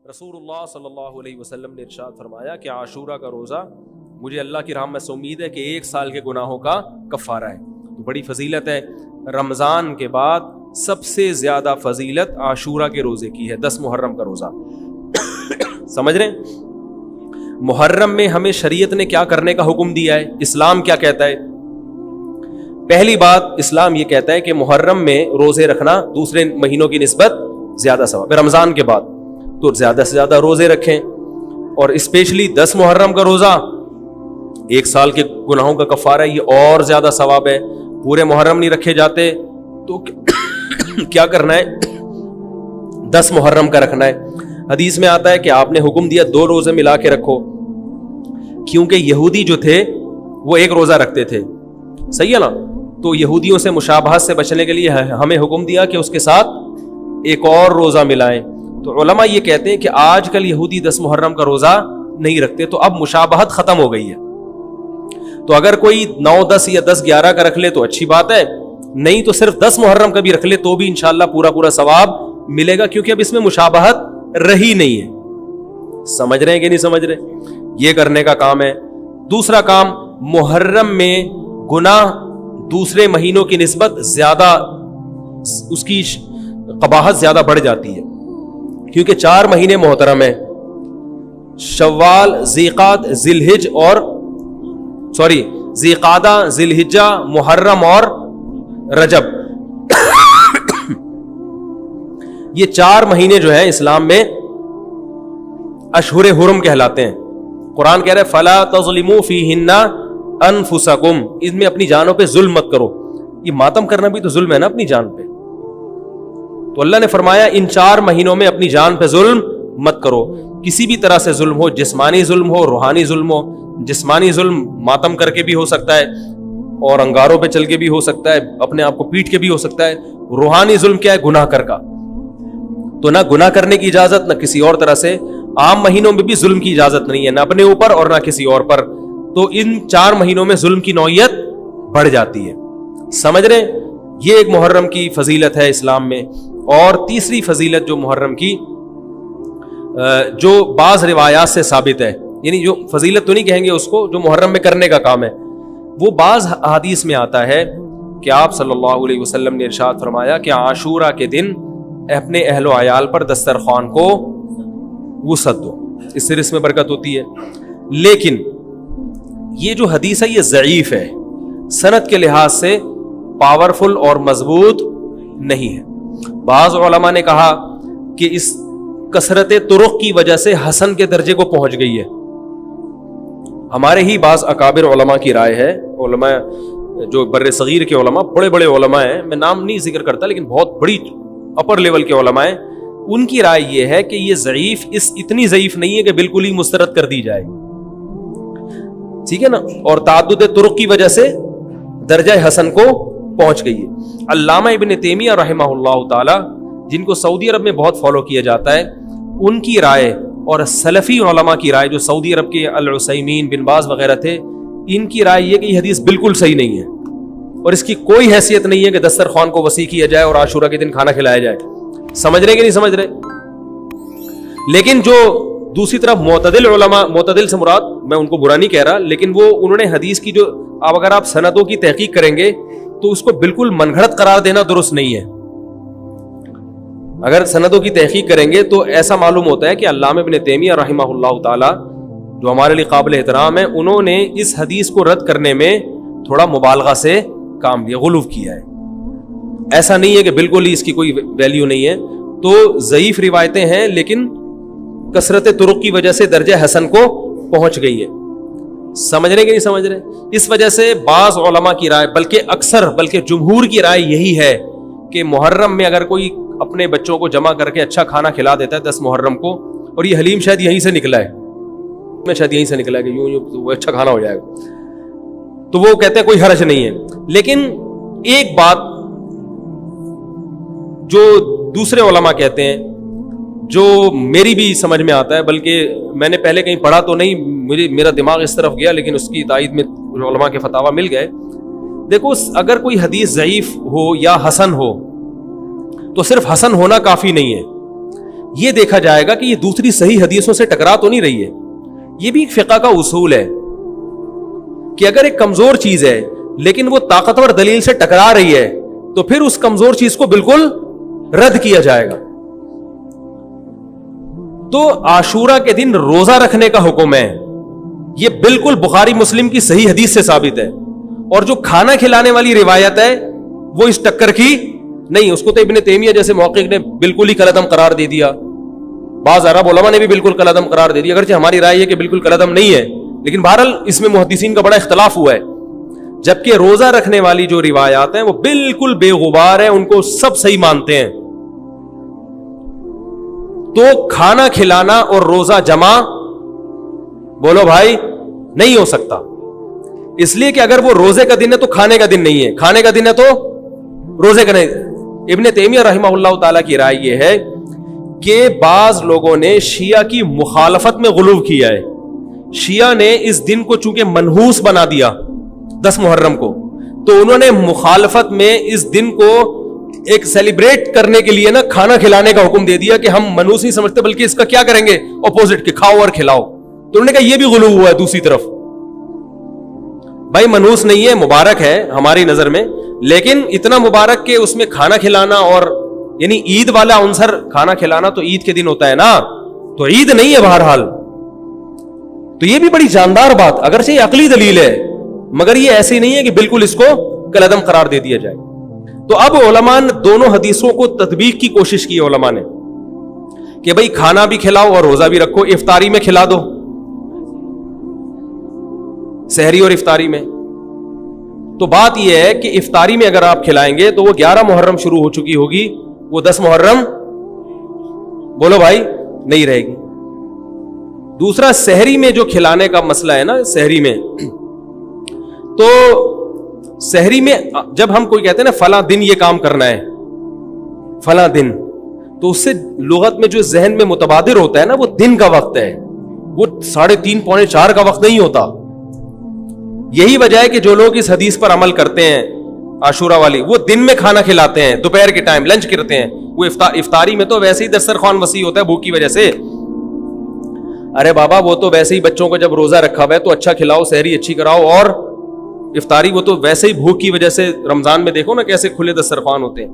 رسول اللہ صلی اللہ علیہ وسلم نے ارشاد فرمایا کہ عاشورہ کا روزہ مجھے اللہ کی رحمت سے امید ہے کہ 1 سال کے گناہوں کا کفارہ ہے. تو بڑی فضیلت ہے. رمضان کے بعد سب سے زیادہ فضیلت عاشورہ کے روزے کی ہے, 10 محرم کا روزہ. سمجھ رہے ہیں محرم میں ہمیں شریعت نے کیا کرنے کا حکم دیا ہے, اسلام کیا کہتا ہے؟ پہلی بات, اسلام یہ کہتا ہے کہ محرم میں روزے رکھنا دوسرے مہینوں کی نسبت زیادہ ثواب ہے. رمضان کے بعد تو زیادہ سے زیادہ روزے رکھیں, اور اسپیشلی 10 محرم کا روزہ 1 سال کے گناہوں کا کفارہ ہے, یہ اور زیادہ ثواب ہے. پورے محرم نہیں رکھے جاتے تو کیا کرنا ہے, 10 محرم کا رکھنا ہے. حدیث میں آتا ہے کہ آپ نے حکم دیا 2 روزے ملا کے رکھو, کیونکہ یہودی جو تھے وہ 1 روزہ رکھتے تھے, صحیح ہے نا. تو یہودیوں سے مشابہت سے بچنے کے لیے ہمیں حکم دیا کہ اس کے ساتھ ایک اور روزہ ملائیں. تو علماء یہ کہتے ہیں کہ آج کل یہودی 10 محرم کا روزہ نہیں رکھتے, تو اب مشابہت ختم ہو گئی ہے. تو اگر کوئی 9, 10 یا 10, 11 کا رکھ لے تو اچھی بات ہے, نہیں تو صرف 10 محرم کا بھی رکھ لے تو بھی انشاءاللہ پورا ثواب ملے گا, کیونکہ اب اس میں مشابہت رہی نہیں ہے. سمجھ رہے ہیں کہ نہیں سمجھ رہے؟ یہ کرنے کا کام ہے. دوسرا کام, محرم میں گناہ دوسرے مہینوں کی نسبت زیادہ, اس کی قباحت زیادہ بڑھ جاتی ہے, کیونکہ 4 مہینے محترم ہیں, شوال, ذیقعدہ, ذیقعدہ, ذی الحجہ, محرم اور رجب. یہ 4 مہینے جو ہیں اسلام میں اشہر حرم کہلاتے ہیں. قرآن کہہ رہے فلا تظلموا فیہن انفسکم, ان میں اپنی جانوں پہ ظلم مت کرو. یہ ماتم کرنا بھی تو ظلم ہے نا اپنی جان پہ. تو اللہ نے فرمایا ان 4 مہینوں میں اپنی جان پہ ظلم مت کرو. کسی بھی طرح سے ظلم ہو, جسمانی ظلم ہو, روحانی ظلم ہو. جسمانی ظلم ماتم کر کے بھی ہو سکتا ہے, اور انگاروں پہ چل کے بھی ہو سکتا ہے, اپنے آپ کو پیٹ کے بھی ہو سکتا ہے. روحانی ظلم کیا ہے؟ گناہ کر کا. تو نہ گناہ کرنے کی اجازت, نہ کسی اور طرح سے. عام مہینوں میں بھی ظلم کی اجازت نہیں ہے, نہ اپنے اوپر اور نہ کسی اور پر. تو ان 4 مہینوں میں ظلم کی نوعیت بڑھ جاتی ہے. سمجھ رہے ہیں؟ یہ ایک محرم کی فضیلت ہے اسلام میں. اور تیسری فضیلت جو محرم کی, جو بعض روایات سے ثابت ہے, یعنی جو فضیلت تو نہیں کہیں گے اس کو, جو محرم میں کرنے کا کام ہے, وہ بعض احادیث میں آتا ہے کہ آپ صلی اللہ علیہ وسلم نے ارشاد فرمایا کہ عاشورہ کے دن اپنے اہل و عیال پر دسترخوان کو وسعت دو, اس سے رزق میں برکت ہوتی ہے. لیکن یہ جو حدیث ہے یہ ضعیف ہے, سند کے لحاظ سے پاورفل اور مضبوط نہیں ہے. بعض علماء نے کہا کہ اس کثرت طرق کی وجہ سے حسن کے درجے کو پہنچ گئی ہے. ہمارے ہی بعض اکابر علماء کی رائے ہے, علماء جو بر صغیر کے علماء, بڑے بڑے علماء ہیں, میں نام نہیں ذکر کرتا لیکن بہت بڑی اپر لیول کے علماء ہیں, ان کی رائے یہ ہے کہ یہ ضعیف اتنی ضعیف نہیں ہے کہ بالکل ہی مسترد کر دی جائے, ٹھیک ہے نا, اور تعدد طرق کی وجہ سے درجہ حسن کو پہنچ گئی ہے. علامہ ابن تیمیہ رحمہ اللہ تعالی, جن کو سعودی عرب میں بہت فالو کیا جاتا ہے, ان کی رائے اور سلفی علماء کی رائے, جو سعودی عرب کے العثیمین, بن باز وغیرہ تھے, ان کی رائے یہ کہ یہ حدیث بالکل صحیح نہیں ہے, اور اس کی کوئی حیثیت نہیں ہے کہ دسترخوان کو وسیع کیا جائے اور عاشورہ کے دن کھانا کھلایا جائے. سمجھ رہے کہ نہیں سمجھ رہے؟ لیکن جو دوسری طرف معتدل علماء, معتدل سے مراد میں ان کو برا نہیں کہہ رہا, لیکن وہ انہوں نے حدیث کی جو, اب اگر آپ سندوں کی تحقیق کریں گے تو اس کو بالکل من گھڑت قرار دینا درست نہیں ہے. اگر سندوں کی تحقیق کریں گے تو ایسا معلوم ہوتا ہے کہ علامہ ابن تیمیہ رحمہ اللہ تعالی, جو ہمارے لیے قابل احترام ہے, انہوں نے اس حدیث کو رد کرنے میں تھوڑا مبالغہ سے کام لیا, غلو کیا ہے. ایسا نہیں ہے کہ بالکل ہی اس کی کوئی ویلیو نہیں ہے. تو ضعیف روایتیں ہیں, لیکن کثرت طرق کی وجہ سے درجہ حسن کو پہنچ گئی ہے. سمجھ رہے کہ نہیں سمجھ رہے؟ اس وجہ سے بعض علماء کی رائے, بلکہ جمہور کی رائے یہی ہے کہ محرم میں اگر کوئی اپنے بچوں کو جمع کر کے اچھا کھانا کھلا دیتا ہے 10 محرم کو, اور یہ حلیم شاید یہیں سے نکلا ہے, کہ یوں وہ اچھا کھانا ہو جائے گا, تو وہ کہتے ہیں کوئی حرج نہیں ہے. لیکن ایک بات جو دوسرے علماء کہتے ہیں, جو میری بھی سمجھ میں آتا ہے, بلکہ میں نے پہلے کہیں پڑھا تو نہیں, میرا دماغ اس طرف گیا, لیکن اس کی تائید میں علماء کے فتاوی مل گئے. دیکھو, اگر کوئی حدیث ضعیف ہو یا حسن ہو تو صرف حسن ہونا کافی نہیں ہے, یہ دیکھا جائے گا کہ یہ دوسری صحیح حدیثوں سے ٹکرا تو نہیں رہی ہے. یہ بھی ایک فقہ کا اصول ہے کہ اگر ایک کمزور چیز ہے لیکن وہ طاقتور دلیل سے ٹکرا رہی ہے تو پھر اس کمزور چیز کو بالکل رد کیا جائے گا. تو عاشورہ کے دن روزہ رکھنے کا حکم ہے, یہ بالکل بخاری مسلم کی صحیح حدیث سے ثابت ہے. اور جو کھانا کھلانے والی روایت ہے وہ اس ٹکر کی نہیں, اس کو تو ابن تیمیہ جیسے محقق نے بالکل ہی کالعدم قرار دے دیا, بعض عرب علماء نے بھی بالکل کالعدم قرار دے دیا, اگرچہ ہماری رائے ہے کہ بالکل کالعدم نہیں ہے, لیکن بہرحال اس میں محدثین کا بڑا اختلاف ہوا ہے. جبکہ روزہ رکھنے والی جو روایات ہیں وہ بالکل بے غبار ہیں, ان کو سب صحیح مانتے ہیں. تو کھانا کھلانا اور روزہ جمع بولو بھائی نہیں ہو سکتا, اس لیے کہ اگر وہ روزے کا دن ہے تو کھانے کا دن نہیں ہے, کھانے کا دن ہے تو روزے کا نہیں. ابن تیمیہ رحمہ اللہ تعالی کی رائے یہ ہے کہ بعض لوگوں نے شیعہ کی مخالفت میں غلو کیا ہے. شیعہ نے اس دن کو چونکہ منحوس بنا دیا 10 محرم کو, تو انہوں نے مخالفت میں اس دن کو ایک سیلیبریٹ کرنے کے لیے نا کھانا کھلانے کا حکم دے دیا کہ ہم منحوس نہیں سمجھتے بلکہ اس کا کیا کریں گے اپوزٹ, کہ کھاؤ اور کھلاؤ. تو انہوں نے کہا یہ بھی غلو ہوا ہے دوسری طرف. بھائی منحوس نہیں ہے, مبارک ہے ہماری نظر میں, لیکن اتنا مبارک کہ اس میں کھانا کھلانا اور یعنی عید والا عنصر کھانا کھلانا تو عید کے دن ہوتا ہے نا, تو عید نہیں ہے بہرحال. تو یہ بھی بڑی جاندار بات, اگرچہ یہ عقلی دلیل ہے مگر یہ ایسی نہیں ہے کہ بالکل اس کو کالعدم قرار دے دیا جائے. تو اب علماء نے دونوں حدیثوں کو تطبیق کی کوشش کی علماء نے کہ بھئی کھانا بھی کھلاؤ اور روزہ بھی رکھو, افطاری میں کھلا دو, سحری اور افطاری میں. تو بات یہ ہے کہ افطاری میں اگر آپ کھلائیں گے تو وہ 11 محرم شروع ہو چکی ہوگی, وہ 10 محرم بولو بھائی نہیں رہے گی. دوسرا سحری میں جو کھلانے کا مسئلہ ہے نا, سحری میں تو سحری میں جب ہم کوئی کہتے ہیں نا فلاں دن یہ کام کرنا ہے فلاں دن, تو اس سے لغت میں جو ذہن میں متبادر ہوتا ہے نا وہ دن کا وقت ہے, وہ 3:30 پونے 4 کا وقت نہیں ہوتا. یہی وجہ ہے کہ جو لوگ اس حدیث پر عمل کرتے ہیں عاشورہ والی, وہ دن میں کھانا کھلاتے ہیں, دوپہر کے ٹائم لنچ کرتے ہیں. وہ افطاری میں تو ویسے ہی دسترخوان وسیع ہوتا ہے بھوک کی وجہ سے. ارے بابا وہ تو ویسے ہی بچوں کو جب روزہ رکھا ہوا ہے تو اچھا کھلاؤ, سحری اچھی کراؤ, اور افطاری وہ تو ویسے ہی بھوک کی وجہ سے رمضان میں دیکھو نا کیسے کھلے دسترخوان ہوتے ہیں.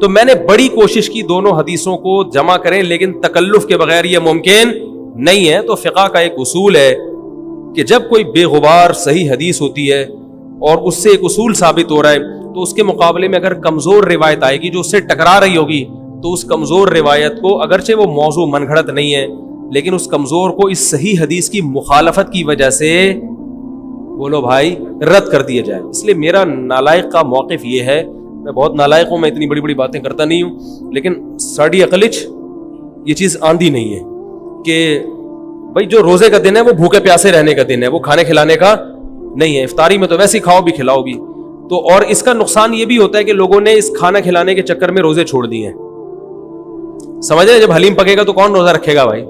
تو میں نے بڑی کوشش کی دونوں حدیثوں کو جمع کریں, لیکن تکلف کے بغیر یہ ممکن نہیں ہے. تو فقہ کا ایک اصول ہے کہ جب کوئی بے غبار صحیح حدیث ہوتی ہے اور اس سے ایک اصول ثابت ہو رہا ہے, تو اس کے مقابلے میں اگر کمزور روایت آئے گی جو اس سے ٹکرا رہی ہوگی, تو اس کمزور روایت کو اگرچہ وہ موضوع من گھڑت نہیں ہے لیکن اس کمزور کو اس صحیح حدیث کی مخالفت کی وجہ سے بولو بھائی رد کر دیا جائے. اس لیے میرا نالائق کا موقف یہ ہے, میں بہت نالائق ہوں, میں اتنی بڑی بڑی باتیں کرتا نہیں ہوں, لیکن ساڑی عقلچ یہ چیز آندھی نہیں ہے کہ بھائی جو روزے کا دن ہے وہ بھوکے پیاسے رہنے کا دن ہے, وہ کھانے کھلانے کا نہیں ہے. افطاری میں تو ویسے ہی کھاؤ بھی کھلاؤ بھی. تو اور اس کا نقصان یہ بھی ہوتا ہے کہ لوگوں نے اس کھانا کھلانے کے چکر میں روزے چھوڑ دیے ہیں. سمجھ رہے, جب حلیم پکے گا تو کون روزہ رکھے گا بھائی,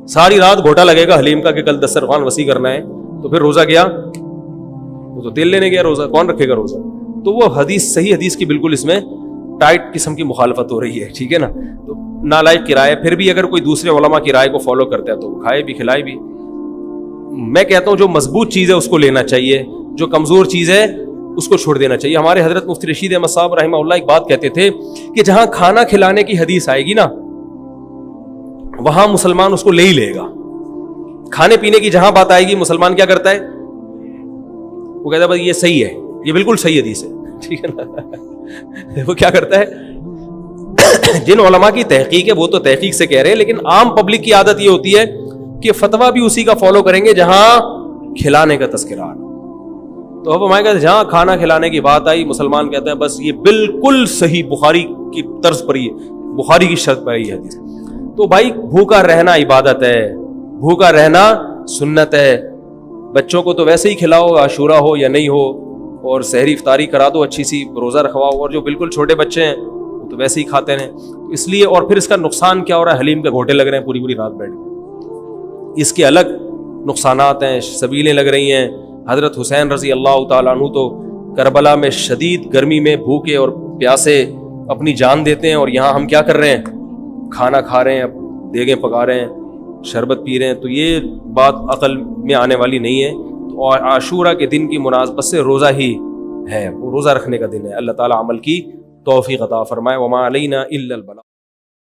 ساری رات گھوٹا لگے گا حلیم کا کہ کل دسترخوان وسیع کرنا ہے, تو پھر روزہ گیا, وہ تو تیل لینے گیا, روزہ کون رکھے گا روزہ. تو وہ حدیث صحیح حدیث کی بالکل اس میں ٹائٹ قسم کی مخالفت ہو رہی ہے, ٹھیک ہے نا. تو نالائق کی رائے, پھر بھی اگر کوئی دوسرے علماء کی رائے کو فالو کرتا ہے تو کھائے بھی کھلائے بھی. میں کہتا ہوں جو مضبوط چیز ہے اس کو لینا چاہیے, جو کمزور چیز ہے اس کو چھوڑ دینا چاہیے. ہمارے حضرت مفتی رشید احمد صاحب رحمہ اللہ ایک بات کہتے تھے کہ جہاں کھانا کھلانے کی حدیث آئے گی نا وہاں مسلمان اس کو لے ہی لے گا. کھانے پینے کی جہاں بات آئے گی مسلمان کیا کرتا ہے, وہ کہتا ہے بس یہ صحیح ہے, یہ بالکل صحیح حدیث ہے, ٹھیک ہے نا. وہ کیا کرتا ہے, جن علماء کی تحقیق ہے وہ تو تحقیق سے کہہ رہے ہیں, لیکن عام پبلک کی عادت یہ ہوتی ہے کہ فتویٰ بھی اسی کا فالو کریں گے جہاں کھلانے کا تذکرہ. تو اب ہمارے کہتے ہیں جہاں کھانا کھلانے کی بات آئی مسلمان کہتے ہیں بس یہ بالکل صحیح بخاری کی طرز پر ہی, بخاری کی شرط پر ہی حدیث. تو بھائی بھوکا رہنا عبادت ہے, بھوکا رہنا سنت ہے. بچوں کو تو ویسے ہی کھلاؤ عاشورہ ہو یا نہیں ہو, اور سحری افطاری کرا دو اچھی سی, روزہ رکھواؤ, اور جو بالکل چھوٹے بچے ہیں وہ تو ویسے ہی کھاتے ہیں. اس لیے, اور پھر اس کا نقصان کیا ہو رہا ہے, حلیم کے گھوٹے لگ رہے ہیں پوری پوری رات بیٹھ کے, اس کے الگ نقصانات ہیں, سبیلیں لگ رہی ہیں. حضرت حسین رضی اللہ تعالیٰ عنہ تو کربلا میں شدید گرمی میں بھوکے اور پیاسے اپنی جان دیتے ہیں, اور یہاں ہم کیا کر رہے ہیں, کھانا کھا رہے ہیں، دیگیں پکا رہے ہیں، شربت پی رہے ہیں، تو یہ بات عقل میں آنے والی نہیں ہے. اور عاشورہ کے دن کی مناسبت سے روزہ ہی ہے، وہ روزہ رکھنے کا دن ہے. اللہ تعالیٰ عمل کی توفیق عطا فرمائے. وما علینا الا البلاغ.